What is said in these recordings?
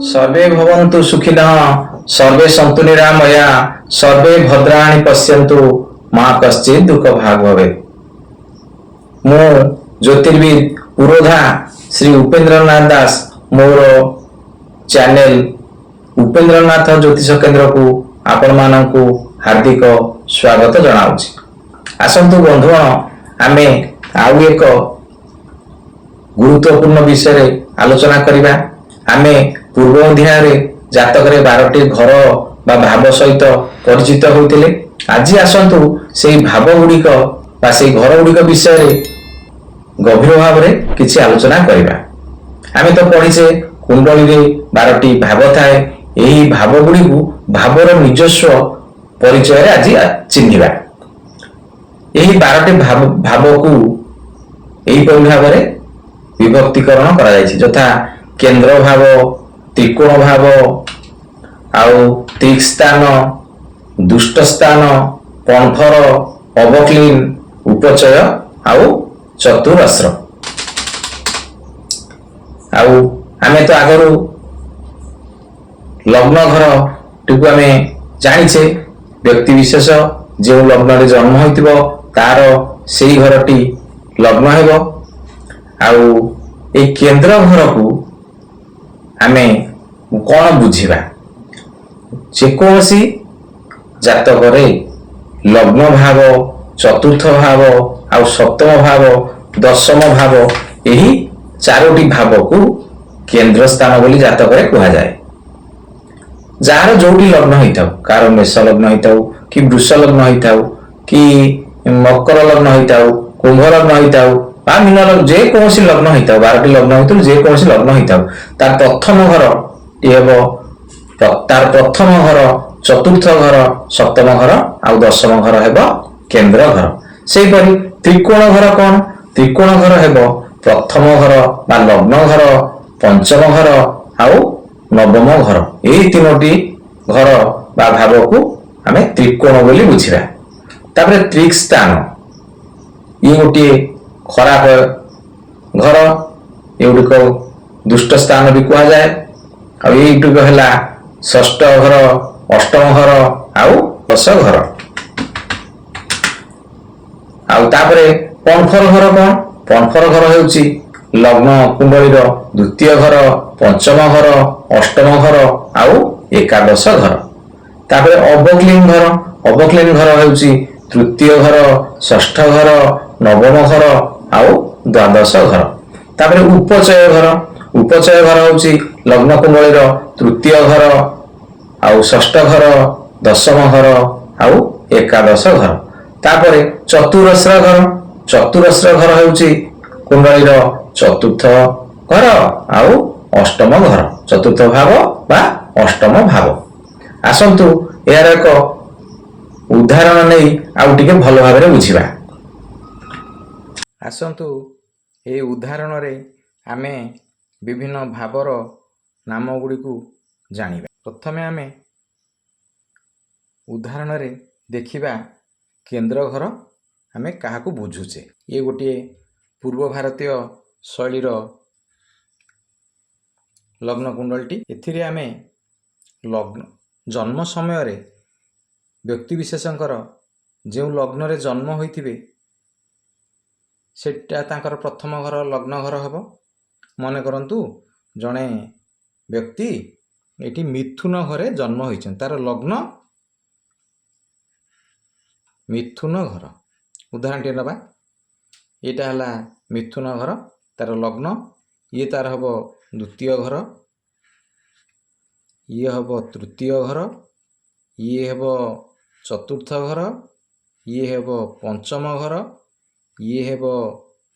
सर्वे भवन्तु सुखिनः सर्वे सन्तु निरामया सर्वे भद्राणि पश्यन्तु मा कश्चित् दुःख भाग भवेत्। मु ज्योतिर्विद पुरोधा श्री उपेन्द्रनाथ दास मोर चैनल उपेन्द्रनाथ ज्योतिष केन्द्र को आपण मानकु हार्दिक स्वागत जनाउछि। आसंतु बंधुगण आमे आउ एक गुरुत्वपूर्ण विषय रे आलोचना करिबा। आमे पूर्व अध्याय जातक 12टी घर बा भाव सहित परिचित होते। आज आसतु से भाव गुड़िक बा से घर गुड़िक विषय रे गभीर भाव में किसी आलोचना करिबा। आमे तो पढ़ीचे कुंडली रे 12टी भाव थाए। यही भाव गुड़ी को भावर निजस्व परिचय आज चिन्हिबा। यही 12टी भाव को यही भाव में विभक्तिकरण करा जायछि, यथा केंद्र भाव, त्रिकोण भाव, आउ त्रिक स्थान, दुष्ट स्थान, पंथर, अवक्लीन, उपचय आउ चतुरस्र। आउ आमे तो आगरू लग्न घर टिकु आमे जानिछे। व्यक्ति विशेष जो लग्न रे जन्म होइतिबो तार सेही घरटी लग्न हेबो। आउ ए केंद्र घर को आमे कौन बुझिबा? जेकोसी जातक रे लग्न भाव, चतुर्थ भाव आउ सप्तम भाव, दशम भाव, यही चारोटी भाव को केंद्र स्थान बोली जातक रे कहा जाए। जार जोटी लग्न होइताउ, कार मेष लग्न होइताउ कि वृष लग्न होइताउ कि मकर लग्न होइताउ, कुंभ लग्न होइताउ बा मीन लग्न, जे कोनसी लग्न होइताउ, 12टी लग्न होइताउ जे कोनसी लग्न होइताउ, तार प्रथम घर हेबो, तार प्रथम घर, चतुर्थ घर, सप्तम घर आउ दशम घर हेबो केंद्र घर। सेही परि त्रिकोण घर कोन? त्रिकोण घर हेबो प्रथम घर बा लग्न घर, पंचम घर आउ नवम घर। एही तीनोटी घर बा भाव को आमे त्रिकोण बोली बुझिबा। तापरे त्रिक स्थान ये गोटे खराब घर, एगुड़िक दुष्ट स्थान भी कह जाए। और युग है षष्ठ घर, अष्टम घर आउ दश घर। आउ तापरे पंथर घर कौन? पंथर घर हेउची लग्न कुंडलीर द्वितीय घर, पंचम घर, अष्टम घर आउ एकादश घर। तापरे अवक्लीन घर, अवक्लीन घर हेउची तृतीय घर, षष्ठ घर, नवम घर आउ द्वादश घर। तापरे उपचय घर, उपचय घर होउची लग्न कुंडलीर तृतीय घर आउ षष्ठ घर, दशम घर आउ एकादश घर। तापरे चतुरस्र घर, चतुरस्र घर होउची कुंडलीर चतुर्थ घर आउ अष्टम घर, चतुर्थ भाव बा अष्टम भाव। आसंतु यार एक उदाहरण नहीं आउ टिके भल भाव में बुझिबा। आसंतु ए उदाहरण रे आमे विभिन्न भावर नाम गुड़ी को जानिबा। प्रथमे आमे उदाहरण रे देखिबा केंद्र घर आमे काहा को बुझुचे। ये गोटे पूर्व भारतीय शैलीर लग्न कुंडलटी। एथिरे आमे लग्न जन्म समय रे व्यक्ति विशेषकर जो लग्न रे जन्म होइथिबे सेटा तांकर प्रथम घर लग्न घर हबो। मने करंतु जणे व्यक्ति एटी मिथुन घरे जन्म होइछन, तार लग्न मिथुन घर। उदाहरण टे नबा, एटा हला मिथुन घर, तार लग्न ये तार हबो द्वितीय घर, ये हबो तृतीय घर, ये हबो चतुर्थ घर, ये हेबो पंचम घर, ये हेबो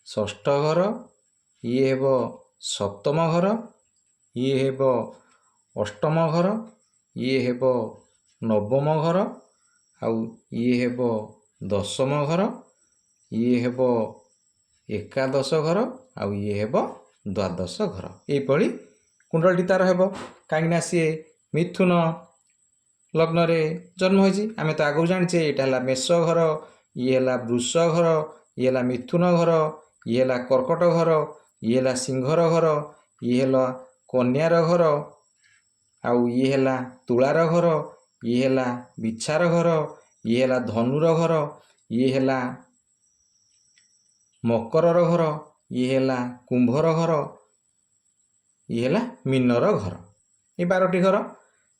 षष्ठ घर, ये हेबो सप्तम घर, ये हेबो अष्टम घर, ये हेबो नवम घर आउ ये हेबो दशम घर, ये हेबो एकादश घर आउ ये हेबो द्वादश घर। एपरि कुंडलटी तार हेबो काईना सी मिथुन लग्न रे जन्म होइछि। आमे तो आगु जानिछे एटा हला मेष घर, ये हला वृष घर, ये हला मिथुन घर, ये हला कर्कट घर, ये हला सिंहर घर, ये हला कन्यार घर, ଆଉ ଇଏ ହେଲା ତୁଳାର ଘର, ଇଏ ହେଲା ବିଛାର ଘର, ଇଏ ହେଲା ଧନୁର ଘର, ଇଏ ହେଲା ମକରର ଘର, ଇଏ ହେଲା କୁମ୍ଭର ଘର, ଇଏ ହେଲା ମୀନର ଘର। ଏ 12ଟି ଘର।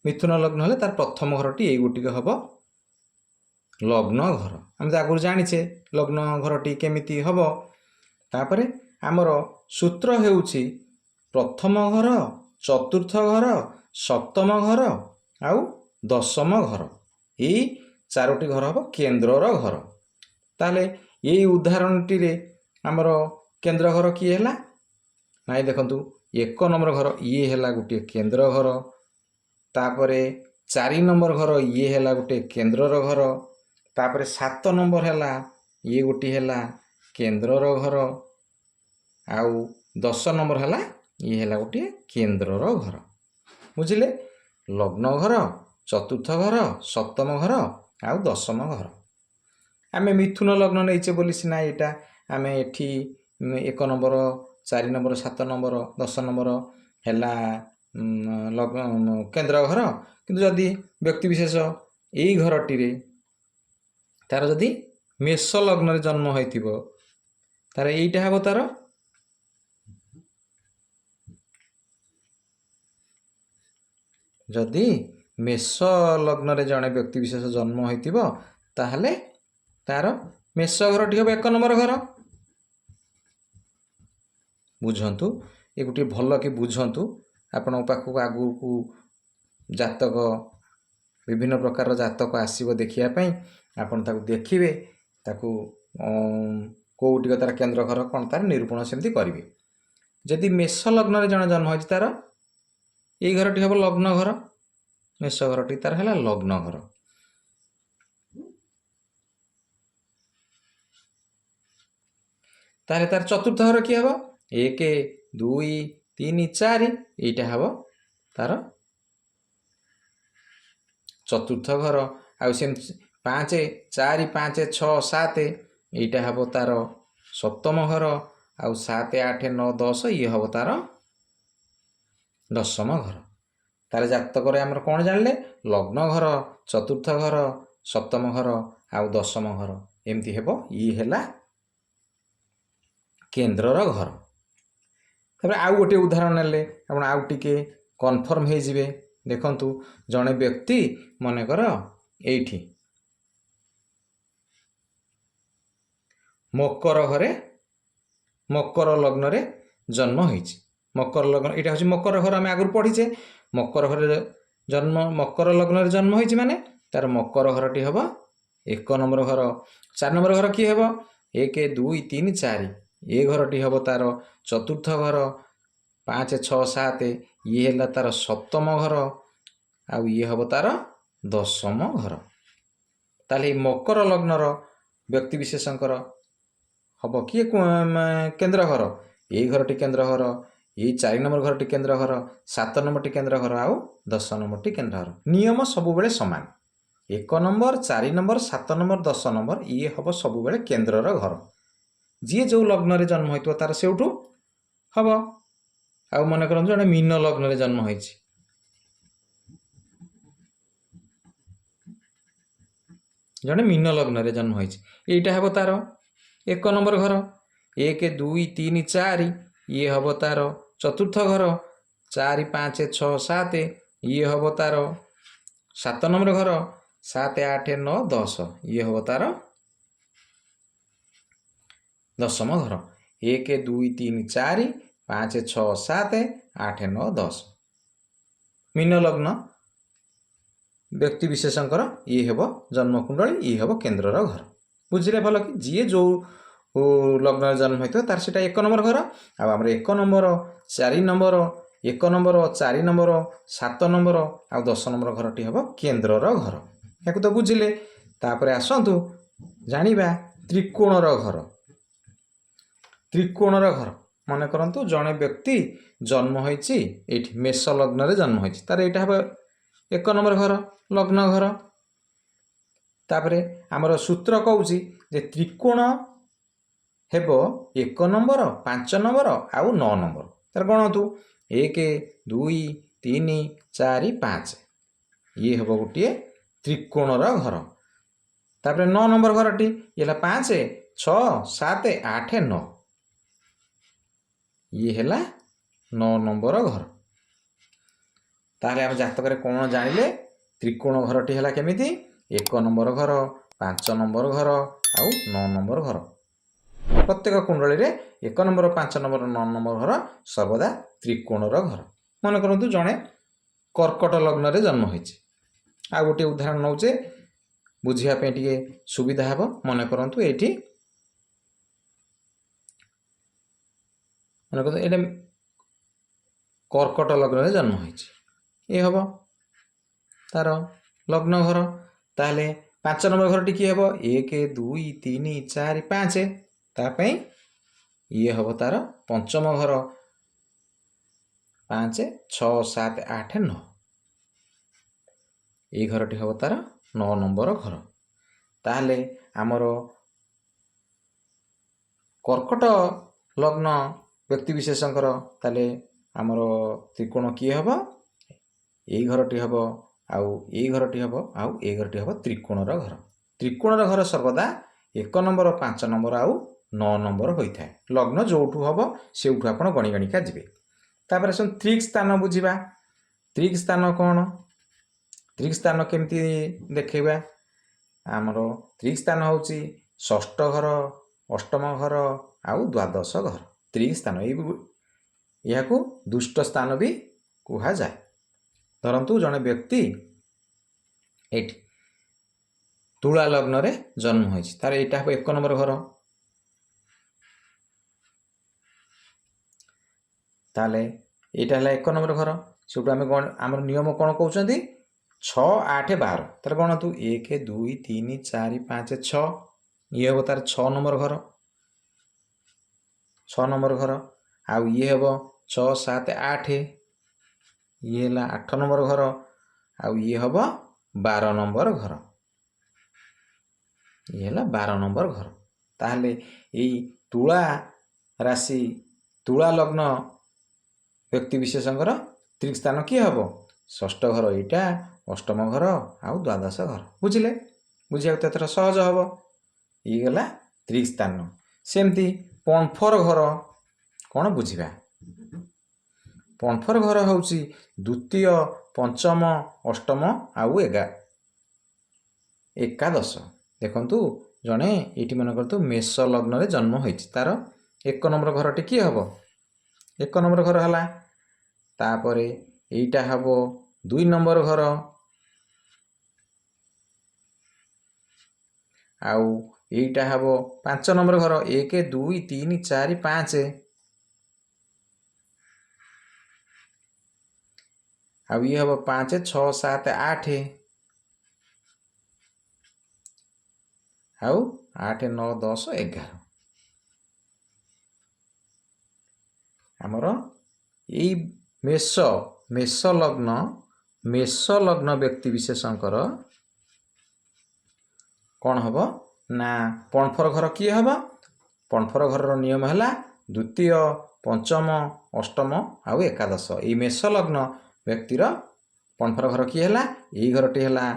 ମିଥୁନ ଲଗ୍ନ ହେଲେ ତାର ପ୍ରଥମ ଘରଟି ଏଇ ଗୋଟିକ ହେବ ଲଗ୍ନ ଘର। ଆମେ ତ ଆଗରୁ ଜାଣିଛେ ଲଗ୍ନ ଘରଟି କେମିତି ହେବ। ତାପରେ ଆମର ସୂତ୍ର ହେଉଛି ପ୍ରଥମ ଘର, ଚତୁର୍ଥ ଘର, ସପ୍ତମ ଘର ଆଉ ଦଶମ ଘର। ଏଇ 4ଟି ଘର ହେବ କେନ୍ଦ୍ରର ଘର। ତାହେଲେ ଏଇ ଉଦାହରଣଟିରେ ଆମର କେନ୍ଦ୍ର ଘର କିଏ ହେଲା? ନାଇଁ ଦେଖନ୍ତୁ 1 ନମ୍ବର ଘର ଇଏ ହେଲା ଗୋଟିଏ କେନ୍ଦ୍ର ଘର। ତାପରେ 4 ନମ୍ବର ଘର ଇଏ ହେଲା ଗୋଟିଏ କେନ୍ଦ୍ରର ଘର। ତାପରେ 7 ନମ୍ବର ହେଲା ଇଏ ଗୋଟିଏ ହେଲା କେନ୍ଦ୍ରର ଘର। ଆଉ 10 ନମ୍ବର ହେଲା ଇଏ ହେଲା ଗୋଟିଏ କେନ୍ଦ୍ରର ଘର। ବୁଝିଲେ? ଲଗ୍ନ ଘର, ଚତୁର୍ଥ ଘର, ସପ୍ତମ ଘର ଆଉ ଦଶମ ଘର। ଆମେ ମିଥୁନ ଲଗ୍ନ ନେଇଛେ ବୋଲି ସିନା ଏଇଟା ଆମେ ଏଠି 1 ନମ୍ବର, 4 ନମ୍ବର, 7 ନମ୍ବର, 10 ନମ୍ବର ହେଲା କେନ୍ଦ୍ର ଘର। କିନ୍ତୁ ଯଦି ବ୍ୟକ୍ତିବିଶେଷ ଏଇ ଘରଟିରେ ତାର ଯଦି ମେଷ ଲଗ୍ନରେ ଜନ୍ମ ହୋଇଥିବ ତାର ଏଇଟା ହେବ ତାର ଯଦି ମେଷ ଲଗ୍ନରେ ଜଣେ ବ୍ୟକ୍ତିବିଶେଷ ଜନ୍ମ ହୋଇଥିବ ତାହେଲେ ତାର ମେଷ ଘରଟି ହେବ 1 ନମ୍ବର ଘର। ବୁଝନ୍ତୁ, ଏ ଗୋଟିଏ ଭଲ କି ବୁଝନ୍ତୁ। ଆପଣଙ୍କ ପାଖକୁ ଆଗକୁ ଜାତକ ବିଭିନ୍ନ ପ୍ରକାରର ଜାତକ ଆସିବ ଦେଖିବା ପାଇଁ। ଆପଣ ତାକୁ ଦେଖିବେ, ତାକୁ କେଉଁଟିକ ତାର କେନ୍ଦ୍ର ଘର କ'ଣ ତାର ନିରୂପଣ ସେମିତି କରିବେ। ଯଦି ମେଷ ଲଗ୍ନରେ ଜଣେ ଜନ୍ମ ହୋଇଛି ତାର ଏଇ ଘରଟି ହେବ ଲଗ୍ନ ଘର। ମେଷ ଘରଟି ତାର ହେଲା ଲଗ୍ନ ଘର। ତାହେଲେ ତାର ଚତୁର୍ଥ ଘର କିଏ ହେବ? 1, 2, 3, 4 ଏଇଟା ହେବ ତାର ଚତୁର୍ଥ ଘର। ଆଉ ସେମିତି 5, 4, 5, 6, 7 ଏଇଟା ହେବ ତାର ସପ୍ତମ ଘର। ଆଉ 7, 8, 9, 10 ଇଏ ହେବ ତାର ଦଶମ ଘର। ତାହେଲେ ଜାତକରେ ଆମର କ'ଣ ଜାଣିଲେ? ଲଗ୍ନ ଘର, ଚତୁର୍ଥ ଘର, ସପ୍ତମ ଘର ଆଉ ଦଶମ ଘର ଏମିତି ହେବ। ଇଏ ହେଲା କେନ୍ଦ୍ରର ଘର। ତାପରେ ଆଉ ଗୋଟିଏ ଉଦାହରଣ ନେଲେ ଆପଣ ଆଉ ଟିକେ କନଫର୍ମ ହେଇଯିବେ। ଦେଖନ୍ତୁ, ଜଣେ ବ୍ୟକ୍ତି ମନେକର ଏଇଠି ମକର ଘରେ, ମକର ଲଗ୍ନରେ ଜନ୍ମ ହୋଇଛି। ମକର ଲଗ୍ନ ଏଇଟା ହେଉଛି ମକର ଘର। ଆମେ ଆଗରୁ ପଢ଼ିଛେ ମକର ଘରେ ଜନ୍ମ, ମକର ଲଗ୍ନରେ ଜନ୍ମ ହୋଇଛି ମାନେ ତାର ମକର ଘରଟି ହେବ 1 ନମ୍ବର ଘର। 4 ନମ୍ବର ଘର କିଏ ହେବ? 1, 2, 3, 4 ଏ ଘରଟି ହେବ ତାର ଚତୁର୍ଥ ଘର। 5, 6, 7 ଇଏ ହେଲା ତାର ସପ୍ତମ ଘର। ଆଉ ଇଏ ହେବ ତାର ଦଶମ ଘର। ତାହେଲେ ଏଇ ମକର ଲଗ୍ନର ବ୍ୟକ୍ତିବିଶେଷଙ୍କର ହେବ କିଏ କେନ୍ଦ୍ର ଘର? ଏଇ ଘରଟି କେନ୍ଦ୍ର ଘର, ଏଇ 4 ନମ୍ବର ଘରଟି କେନ୍ଦ୍ର ଘର, 7 ନମ୍ବରଟି କେନ୍ଦ୍ର ଘର ଆଉ 10 ନମ୍ବରଟି କେନ୍ଦ୍ର ଘର। ନିୟମ ସବୁବେଳେ ସମାନ। 1 ନମ୍ବର, 4 ନମ୍ବର, 7 ନମ୍ବର, 10 ନମ୍ବର ଇଏ ହେବ ସବୁବେଳେ କେନ୍ଦ୍ରର ଘର। ଯିଏ ଯେଉଁ ଲଗ୍ନରେ ଜନ୍ମ ହୋଇଥିବ ତାର ସେଇଠୁ ହେବ। ଆଉ ମନେ କରନ୍ତୁ ଜଣେ ମୀନ ଲଗ୍ନରେ ଜନ୍ମ ହୋଇଛି, ଜଣେ ମୀନ ଲଗ୍ନରେ ଜନ୍ମ ହୋଇଛି, ଏଇଟା ହେବ ତାର 1 ନମ୍ବର ଘର। 1, 2, 3, 4 ଇଏ ହେବ ତାର ଚତୁର୍ଥ ଘର। 4, 5, 6, 7 ଇଏ ହେବ ତାର 7 ନମ୍ବର ଘର। 7, 8, 9, 10 ଇଏ ହେବ ତାର ଦଶମ ଘର। 1, 2, 3, 4, 5, 6, 7, 8, 9, 10 ମୀନ ଲଗ୍ନ ବ୍ୟକ୍ତିବିଶେଷଙ୍କର ଇଏ ହେବ ଜନ୍ମକୁଣ୍ଡଳୀ, ଇଏ ହେବ କେନ୍ଦ୍ରର ଘର। ବୁଝିଲେ ଭଲ କି? ଯିଏ ଯେଉଁ ଲଗ୍ନରେ ଜନ୍ମ ହୋଇଥିବ ତାର ସେଇଟା 1 ନମ୍ବର ଘର। ଆଉ ଆମର 1 number, 4 number, 1 number, 4 number, 7 number ଆଉ 10 ନମ୍ବର ଘରଟି ହେବ କେନ୍ଦ୍ରର ଘର। ୟାକୁ ତ ବୁଝିଲେ। ତାପରେ ଆସନ୍ତୁ ଜାଣିବା ତ୍ରିକୋଣର ଘର। ତ୍ରିକୋଣର ଘର ମନେ କରନ୍ତୁ ଜଣେ ବ୍ୟକ୍ତି ଜନ୍ମ ହୋଇଛି ଏଇଠି ମେଷ ଲଗ୍ନରେ ଜନ୍ମ ହୋଇଛି, ତାର ଏଇଟା ହେବ 1 ନମ୍ବର ଘର, ଲଗ୍ନ ଘର। ତାପରେ ଆମର ସୂତ୍ର କହୁଛି ଯେ ତ୍ରିକୋଣ ହେବ 1 ନମ୍ବର, 5 ନମ୍ବର ଆଉ 9 ନମ୍ବର। ତାର ଗଣନ୍ତୁ 1, 2, 3 4 5 ये हम गोटे त्रिकोणर घर। तापर 9 नंबर घरटी ये 5 6 7 8 9 ये है 9 नंबर घर। ताहले आम जातक कौन जानिले त्रिकोण घरटी है केमिति 1 नंबर घर 5 नंबर घर आउ 9 नंबर घर। प्रत्येक कुंडली रे 1 नंबर 5 नंबर 9 नंबर घर सर्वदा त्रिकोणर घर। मन करंतु जणे कर्कट लग्न रे जन्म होइछि। आ गोटे उदाहरण नौचे बुझिया पे टिके सुविधा हेबो। मन करंतु एठी मन करंतु एटे कर्कट लग्न रे जन्म होइछि। ये हम तार लग्न घर। ताहले 5 नंबर घर टी कि हेबो 1 2 3 4 5 तापई ये हम तार पंचम घर 5 6 7 8 9 ये घर टी हम तार 9 नंबर घर। ताहले आमर कर्कट लग्न व्यक्ति विशेषकर ताले आमर त्रिकोण किए हम ये घरटी हम आउ ये घरटी हम आउ ये घरटी हम त्रिकोणर घर। त्रिकोणर घर सर्वदा 1 नंबर 5 नंबर आउ 9 नंबर होता है। लग्न जोठू हम से आपण गणी गणिका जी। तापर त्रिक स्थान बुझा। त्रिक स्थान कौन त्रिक स्थान केमती देखा आमर त्रिक स्थान हूँ षष्ठ घर अष्टम घर आउ द्वादश घर। त्रिक स्थान यह दुष्ट स्थान भी कह जाए। धरतु जड़े व्यक्ति एठी तुला लग्न रे जन्म होइछि तार एटा 1 नंबर घर। ताले एटा है 1 नंबर घर। सेटू आम आम नियम कौन कहते 6 8 12 तार गणतु 1 2 3 4 5 6 ये हम तार 6 नंबर घर 6 नंबर घर। आउ ये हम 6 7 8 ये है 8 नंबर घर। आउ ये हम 12 नंबर घर ये है 12 नंबर घर। ताहले यही तुला राशि तुला लग्न व्यक्ति विशेषकर त्रिक स्थान किए हम षष्ठ घर एटा अष्टम घर आउ द्वादश घर। बुझिले बुझिया तो एथर सहज हम ये गला त्रिक स्थान। सेमती पणफर घर कौन बुझा। पणफर घर हूँ द्वितीय पंचम अष्टम आउ एकादश। देखंतु जड़े ये मन कर मेष लग्न रे जन्म होइछि तार 1 नंबर घर टी किए हम 1 नंबर घर है। तापर एटा हम 2 नंबर घर आउ एटा हम 5 नंबर घर 1 2 3 4 5 आउ ये हम 5 6 7 8 आउ 8 9 10 11 आमर यही मेष मेष लग्न व्यक्ति विशेषकर कौन हम ना पणफर घर किए हम पणफर घर नियम है द्वितीय पंचम अष्टम आउ एकादश। ये मेष लग्न व्यक्तिर पणफर घर किए है यही घरटी है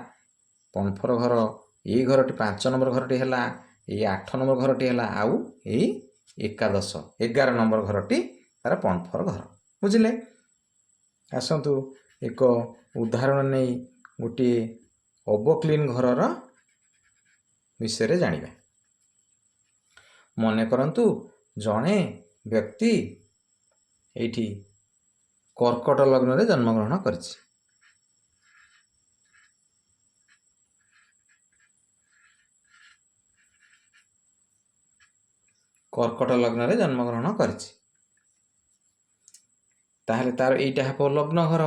पणफर घर ये घरटी 5 नंबर घरटी है ये 8 नंबर घरटी है आउ यही एकादश 11 नंबर घरटी तार पणफर घर। बुझिले आसतु एक उदाहरण नहीं गोटे अवक्लीन घरर विषय जानिबा। मन करंतु जड़े व्यक्ति एठी कर्कट लग्न रे जन्म ग्रहण करिछि। कर्कट लग्न रे जन्म ग्रहण करिछि ताहले तार एटा हम लग्न घर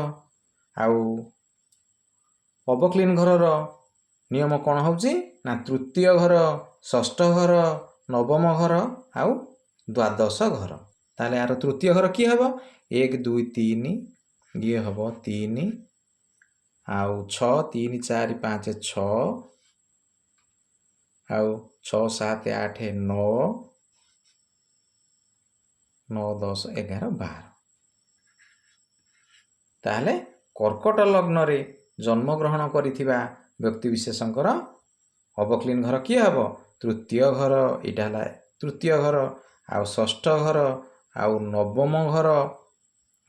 आउ अवक्लीन घरर नियम कौन हूँ ना तृतीय घर षष्ठ घर नवम घर आउ द्वादश घर। ताहले यार तृतीय घर किए हम 1 2 3 ये हम 3 आउ 6 3 4 5 6 आउ 6 7 8 9 9 10 11 12 ताहले କର୍କଟ ଲଗ୍ନରେ ଜନ୍ମଗ୍ରହଣ କରିଥିବା ବ୍ୟକ୍ତିବିଶେଷଙ୍କର ଅବକ୍ଲିନ ଘର କିଏ ହେବ? ତୃତୀୟ ଘର, ଏଇଟା ହେଲା ତୃତୀୟ ଘର, ଆଉ ଷଷ୍ଠ ଘର, ଆଉ ନବମ ଘର,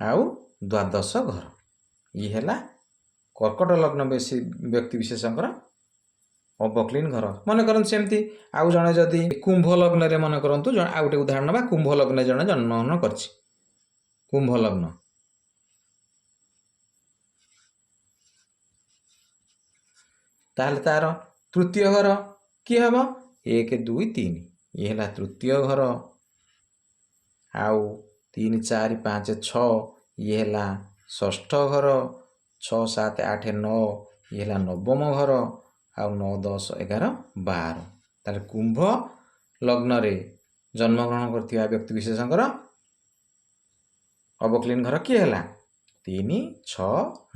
ଆଉ ଦ୍ୱାଦଶ ଘର। ଇଏ ହେଲା କର୍କଟ ଲଗ୍ନ ବ୍ୟକ୍ତିବିଶେଷଙ୍କର ଅବକ୍ଲିନ ଘର। ମନେ କରନ୍ତୁ ସେମିତି ଆଉ ଜଣେ ଯଦି କୁମ୍ଭ ଲଗ୍ନରେ, ମନେ କରନ୍ତୁ ଆଉ ଗୋଟେ ଉଦାହରଣ ନେବା, କୁମ୍ଭ ଲଗ୍ନରେ ଜଣେ ଜନ୍ମଗ୍ରହଣ କରିଛି, କୁମ୍ଭ ଲଗ୍ନ, ତାହେଲେ ତାର ତୃତୀୟ ଘର କିଏ ହେବ? 1 2 3, ଇଏ ହେଲା ତୃତୀୟ ଘର। ଆଉ 3 4 5 6 ଇଏ ହେଲା ଷଷ୍ଠ ଘର, 6 7 8 9 ଇଏ ହେଲା ନବମ ଘର, ଆଉ 9 10 11 12। ତାହେଲେ କୁମ୍ଭ ଲଗ୍ନରେ ଜନ୍ମଗ୍ରହଣ କରିଥିବା ବ୍ୟକ୍ତିବିଶେଷଙ୍କର ଅବକ୍ଲିନ ଘର କିଏ ହେଲା? 3 6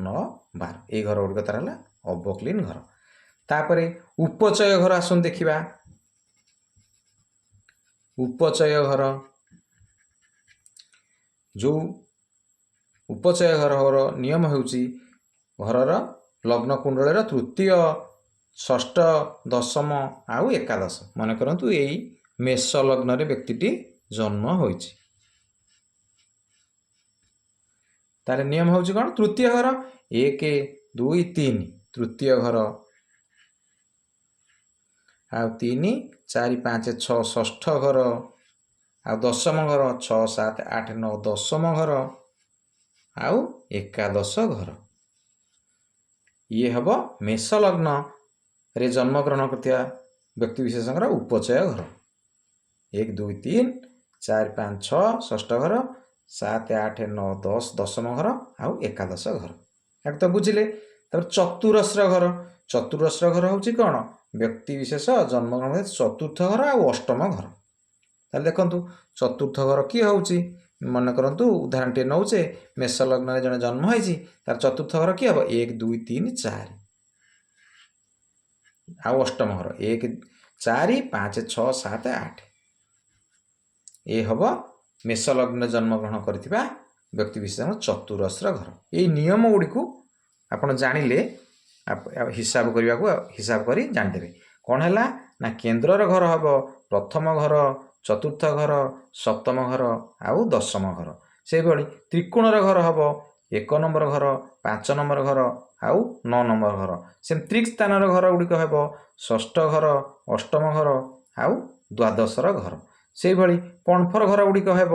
9 12। ଏଇ ଘର ଗୁଡ଼ିକ ତାର ହେଲା ଅବକ୍ଲିନ ଘର। ତାପରେ ଉପଚୟ ଘର ଆସନ୍ତୁ ଦେଖିବା। ଉପଚୟ ଘର, ଯେଉଁ ଉପଚୟ ଘରର ନିୟମ ହେଉଛି ଘରର ଲଗ୍ନ କୁଣ୍ଡଳୀର ତୃତୀୟ, ଷଷ୍ଠ, ଦଶମ ଆଉ ଏକାଦଶ। ମନେ କରନ୍ତୁ ଏଇ ମେଷ ଲଗ୍ନରେ ବ୍ୟକ୍ତିଟି ଜନ୍ମ ହୋଇଛି, ତାର ନିୟମ ହେଉଛି କ'ଣ? ତୃତୀୟ ଘର 1 2 3 ତୃତୀୟ ଘର, ଆଉ 3 4 5 6 ଷଷ୍ଠ ଘର, ଆଉ ଦଶମ ଘର 6 7 8 9 ଦଶମ ଘର, ଆଉ ଏକାଦଶ ଘର। ଇଏ ହେବ ମେଷ ଲଗ୍ନରେ ଜନ୍ମଗ୍ରହଣ କରିଥିବା ବ୍ୟକ୍ତିବିଶେଷଙ୍କର ଉପଚୟ ଘର। 1 2 3 4 5 6 ଷଷ୍ଠ ଘର, 7 8 9 10 ଦଶମ ଘର, ଆଉ ଏକାଦଶ ଘର। ଏଟା ତ ବୁଝିଲେ। ତାପରେ ଚତୁରସ୍ର ଘର, ଚତୁରସ୍ର ଘର ହେଉଛି କ'ଣ? ବ୍ୟକ୍ତିବିଶେଷ ଜନ୍ମଗ୍ରହଣ ଚତୁର୍ଥ ଘର ଆଉ ଅଷ୍ଟମ ଘର। ତାହେଲେ ଦେଖନ୍ତୁ ଚତୁର୍ଥ ଘର କିଏ ହେଉଛି? ମନେ କରନ୍ତୁ ଉଦାହରଣଟିଏ ନେଉଛେ, ମେଷ ଲଗ୍ନରେ ଜଣେ ଜନ୍ମ ହେଇଛି, ତାର ଚତୁର୍ଥ ଘର କିଏ ହେବ? 1 2 3 4, ଆଉ ଅଷ୍ଟମ ଘର 1 4 5 6 7 8। ଏ ହେବ ମେଷ ଲଗ୍ନରେ ଜନ୍ମଗ୍ରହଣ କରିଥିବା ବ୍ୟକ୍ତିବିଶେଷଙ୍କ ଚତୁରସ୍ର ଘର। ଏଇ ନିୟମ ଗୁଡ଼ିକୁ ଆପଣ ଜାଣିଲେ ହିସାବ କରିବାକୁ, ହିସାବ କରି ଜାଣିଦେବେ। କ'ଣ ହେଲା ନା କେନ୍ଦ୍ରର ଘର ହେବ ପ୍ରଥମ ଘର, ଚତୁର୍ଥ ଘର, ସପ୍ତମ ଘର, ଆଉ ଦଶମ ଘର। ସେହିଭଳି ତ୍ରିକୋଣର ଘର ହେବ 1 ନମ୍ବର ଘର, 5 ନମ୍ବର ଘର, ଆଉ 9 ନମ୍ବର ଘର। ସେମିତି ତ୍ରିକ୍ ସ୍ଥାନର ଘର ଗୁଡ଼ିକ ହେବ ଷଷ୍ଠ ଘର, ଅଷ୍ଟମ ଘର, ଆଉ ଦ୍ୱାଦଶର ଘର। ସେହିଭଳି ପଣ୍ଫର ଘର ଗୁଡ଼ିକ ହେବ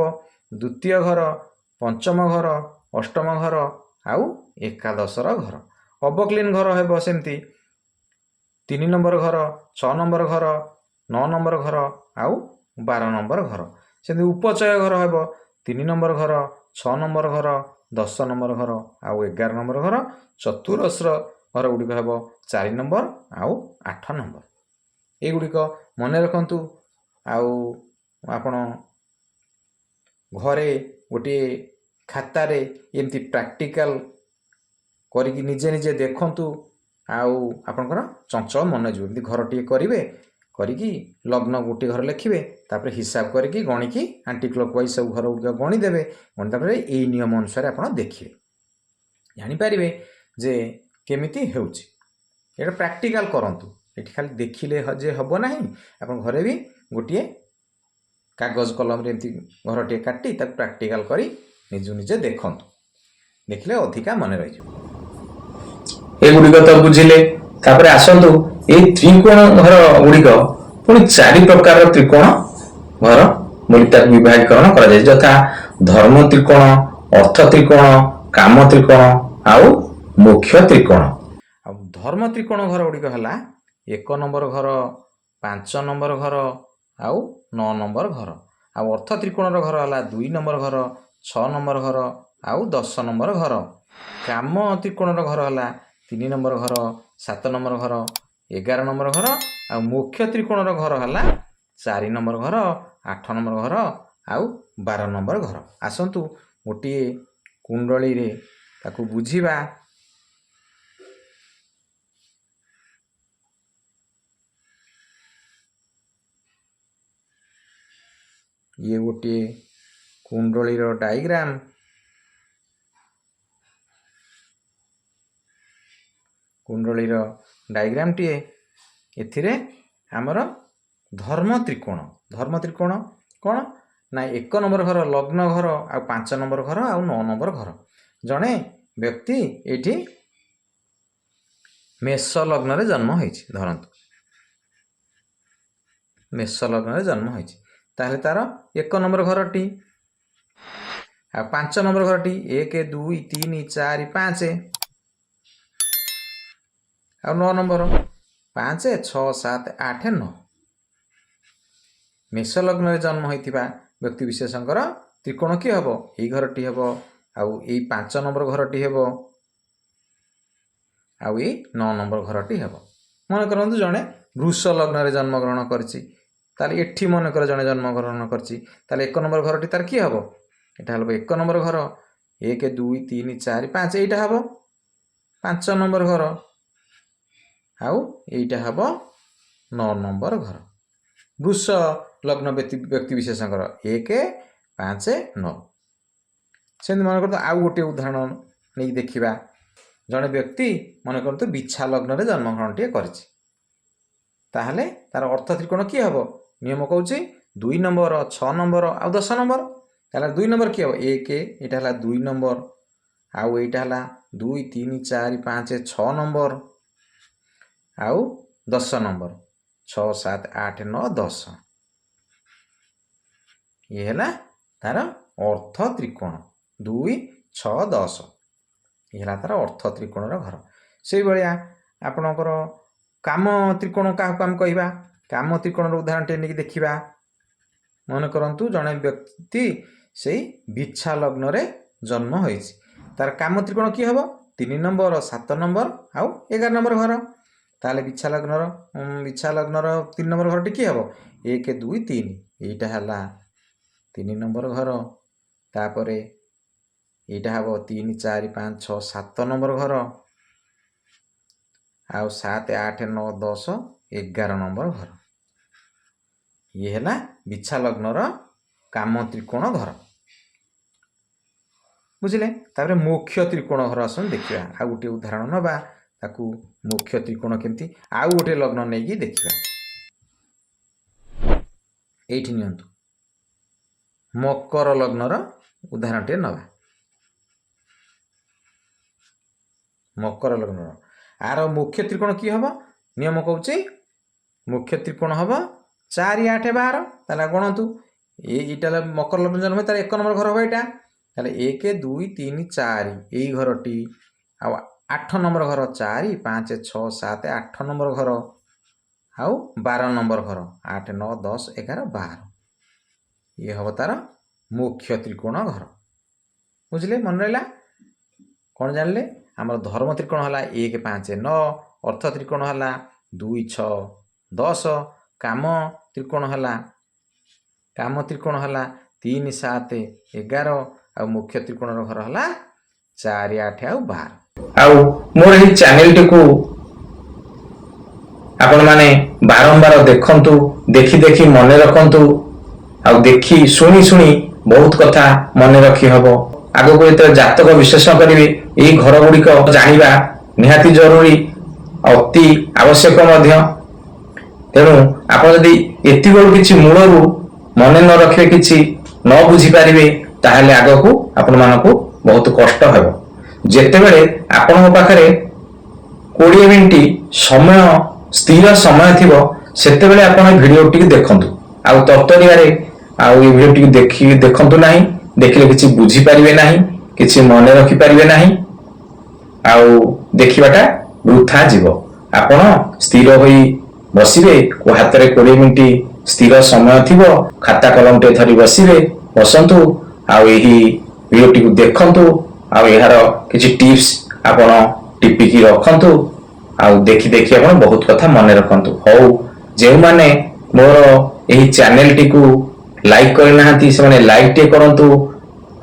ଦ୍ୱିତୀୟ ଘର, ପଞ୍ଚମ ଘର, ଅଷ୍ଟମ ଘର, ଆଉ ଏକାଦଶର ଘର। ଅବକ୍ଲିନ ଘର ହେବ ସେମିତି 3 ନମ୍ବର ଘର, 6 ନମ୍ବର ଘର, 9 ନମ୍ବର ଘର, ଆଉ 12 ନମ୍ବର ଘର। ସେମିତି ଉପଚୟ ଘର ହେବ 3 ନମ୍ବର ଘର, 6 ନମ୍ବର ଘର, 10 ନମ୍ବର ଘର, ଆଉ 11 ନମ୍ବର ଘର। ଚତୁରସ୍ର ଘର ଗୁଡ଼ିକ ହେବ 4 ନମ୍ବର ଆଉ 8 ନମ୍ବର। ଏଗୁଡ଼ିକ ମନେ ରଖନ୍ତୁ। ଆଉ ଆପଣ ଘରେ ଗୋଟିଏ ଖାତାରେ ଏମିତି ପ୍ରାକ୍ଟିକାଲ କରିକି ନିଜେ ନିଜେ ଦେଖନ୍ତୁ, ଆଉ ଆପଣଙ୍କର ଚଞ୍ଚଳ ମନେ ଯିବ। ଏମିତି ଘରଟିଏ କରିବେ, କରିକି ଲଗ୍ନ ଗୋଟିଏ ଘର ଲେଖିବେ, ତାପରେ ହିସାବ କରିକି ଗଣିକି ଆଣ୍ଟି କ୍ଲକ୍ ୱାଇଜ୍ ସବୁ ଘର ଗୁଡ଼ିକ ଗଣିଦେବେ। ଗଣିଦେଲା ପରେ ଏଇ ନିୟମ ଅନୁସାରେ ଆପଣ ଦେଖିବେ, ଜାଣିପାରିବେ ଯେ କେମିତି ହେଉଛି। ଏଇଟା ପ୍ରାକ୍ଟିକାଲ କରନ୍ତୁ। ଏଠି ଖାଲି ଦେଖିଲେ ଯେ ହେବ ନାହିଁ, ଆପଣ ଘରେ ବି ଗୋଟିଏ କାଗଜ କଲମରେ ଏମିତି ଘରଟିଏ କାଟି ତାକୁ ପ୍ରାକ୍ଟିକାଲ କରି ନିଜକୁ ନିଜେ ଦେଖନ୍ତୁ, ଦେଖିଲେ ଅଧିକା ମନେ ରହିଯିବ। ଏଗୁଡ଼ିକ ତ ବୁଝିଲେ। ତାପରେ ଆସନ୍ତୁ ଏଇ ତ୍ରିକୋଣ ଘର ଗୁଡ଼ିକ ପୁଣି 4 ପ୍ରକାରର ତ୍ରିକୋଣ ଘର ବୋଲି ତାକୁ ବିଭାଗୀକରଣ କରାଯାଇଛି, ଯଥା ଧର୍ମ ତ୍ରିକୋଣ, ଅର୍ଥ ତ୍ରିକୋଣ, କାମ ତ୍ରିକୋଣ, ଆଉ ମୁଖ୍ୟ ତ୍ରିକୋଣ। ଆଉ ଧର୍ମ ତ୍ରିକୋଣ ଘର ଗୁଡ଼ିକ ହେଲା 1 ନମ୍ବର ଘର, 5 ନମ୍ବର ଘର, ଆଉ 9 ନମ୍ବର ଘର। ଆଉ ଅର୍ଥ ତ୍ରିକୋଣର ଘର ହେଲା 2 ନମ୍ବର ଘର, 6 ନମ୍ବର ଘର, ଆଉ 10 ନମ୍ବର ଘର। କାମ ତ୍ରିକୋଣର ଘର ହେଲା 3 ନମ୍ବର ଘର, 7 ନମ୍ବର ଘର, 11 ନମ୍ବର ଘର। ଆଉ ମୁଖ୍ୟ ତ୍ରିକୋଣର ଘର ହେଲା 4 ନମ୍ବର ଘର, 8 ନମ୍ବର ଘର, ଆଉ 12 ନମ୍ବର ଘର। ଆସନ୍ତୁ ଗୋଟିଏ କୁଣ୍ଡଳୀରେ ତାକୁ ବୁଝିବା। ଇଏ ଗୋଟିଏ କୁଣ୍ଡଳୀର ଡାଇଗ୍ରାମ। कुंडलीर डायग्रामटीए एथिरे आमर धर्म त्रिकोण कौन ना 1 नंबर घर लग्न घर आ 5 नंबर घर आ 9 नंबर घर जड़े व्यक्ति ये मेष लग्न रे जन्म होइछि धरंतु मेष लग्न रे जन्म होइछि ताहले तार 1 नंबर घरटी आ 5 नंबर घरटी 1 2 3 4 5 आ 9 नंबर 5 6 7 8 9 मेष लग्न रे जन्म होइतिबा व्यक्ति विशेषंकर त्रिकोण कि हबो एई घरटी हबो आउ एई 5 नंबर घरटी हबो आउ एई 9 नंबर घरटी हबो मन करंतु जणे वृष लग्न रे जन्म ग्रहण करछि ताले एठी मन कर जणे जन्म ग्रहण करछि ताले 1 नंबर घरटी तार कि हबो एटा हबो 1 नंबर घर 1 2 3 4 5 एटा हबो 5 नंबर घर आउ एटा हबो 9 नंबर घर वृष लग्न व्यक्ति विशेषकर 1 5 9 से मन करतो आउ गोटे उदाहरण नहीं देखिबा जड़े व्यक्ति मन करतो बिछा लग्न रे जन्म ग्रहण टे करछि ताहले तार अर्थ त्रिकोण कि हबो नियम कहउछि 2 नंबर 6 नंबर आ 10 नंबर ताहले 2 नंबर कि हबो 1 एटा हला 2 नंबर आउ एटा हला 2 3 4 5 6 नंबर आउ 10 नंबर 6 7 8 9 10 ये हला तार अर्थ त्रिकोण 2 6 10 ये हला तार अर्थ त्रिकोण रो घर से भलिया आपनकर काम त्रिकोण का हम कहिबा काम त्रिकोण रो उदाहरण टे नेकी देखिबा मन करंतु जने व्यक्ति से बिच्छा लग्न रे जन्म होइछि तार काम त्रिकोण कि हबो 3 नंबर 7 नंबर आउ 11 नंबर घर ताले बिच्छा लग्न रो 3 नंबर घर टी कि हबो 1 2 3 एटा हला 3 नंबर घर तापरे एटा हबो 3 4 5 6 7 नंबर घर आउ 7 8 9 10 11 नंबर घर ये हला बिच्छा लग्न रो काम त्रिकोण घर बुझिले तापरे मुख्य त्रिकोण घर आसन देखिबा आ गोटे उदाहरण नबा ताकू मुख्य त्रिकोण केमती आ गोटे लग्न नेकी देखिबा एठी नियंतु मकर लग्न रो उदाहरण टे नबा मकर लग्न आर मुख्य त्रिकोण कि हबो नियम कहउछि मुख्य त्रिकोण हबो 4 8 12 ताला गणतु एटा मकर लग्न जन्म तार 1 नंबर घर हबो एटा ताले 1 2 3 4 एई घरटी आ 8 नंबर घर 4 5 6 7 8 नंबर घर आउ 12 नंबर घर 8 9 10 11 12 ये हबो तार मुख्य त्रिकोण घर बुझले मन रहला कौन जानले आमर धर्म त्रिकोण हला 1 5 9 अर्थ त्रिकोण हला 2 6 10 काम त्रिकोण हला 3 7 11 आ मुख्य त्रिकोण रो घर हला 4 8 आ 12 आउ मोर ही चैनल टी को आपण माने बारंबार देखंतु देखि देखि मने रखंतु आ देखि सुनी सुनी बहुत कथा मने रखी हबो आगो को एते जातक विश्लेषण करिवे एई घर गुडी को जानिबा निहाती जरूरी अति आवश्यक मध्य तेणु आप जदि एति बड़ किछि मूलरू मने न रखे किछि न बुझी पारिबे ताहले आगो को आपण मानको बहुत कष्ट हेबो जेते बेले आपण पाखरे 20 मिनिट समय स्थिर समय थिबो सेते बेले आपण वीडियो टी देखंतु आ तत्तरिया रे आ ए वीडियो टी देखंतु नाही देखिले किछि बुझी पारिबे नाही किछि मने रखि पारिबे नाही आउ देखिबाटा वृथा जीवो आपण स्थिर होई बसिबे को हाथ रे 20 मिनिट स्थिर समय थिबो खाता कलम टे धरि बसिबे बसंतु आउ एही वीडियो टी देखंतु आउ एहार किछि टिप्स आपण टिपिकी रखंतु आउ देखि देखि आपण बहुत कथा मने रखंतु हो जे माने मोर एही चैनल टी को लाइक करनाहांती से माने लाइक टे करंतु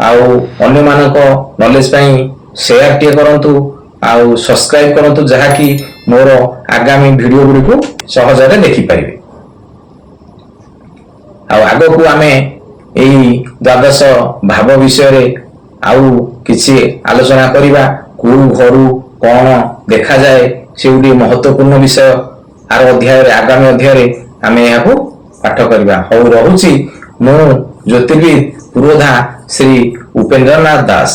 आउ अन्य मानको नॉलेज पई शेयर टे करंतु आउ सब्सक्राइब करंतु जहा कि मोर आगामी वीडियो गुडी को सहज रे देखि पारिबे आउ आगो को आमे एही द्वादश भाव विषय रे आउ किछि आलोचना करिबा को घरु कोन देखा जाए ସେ ଗୋଟିଏ ମହତ୍ୱପୂର୍ଣ୍ଣ ବିଷୟ। ଆର ଅଧ୍ୟାୟରେ ଆଗାମୀ ଅଧ୍ୟାୟରେ ଆମେ ଏହାକୁ ପାଠ କରିବା। ହଉ ରହୁଛି। ମୁଁ ଜ୍ୟୋତିର୍ବିଦ ପୁରୋଧା ଶ୍ରୀ ଉପେନ୍ଦ୍ରନାଥ ଦାସ।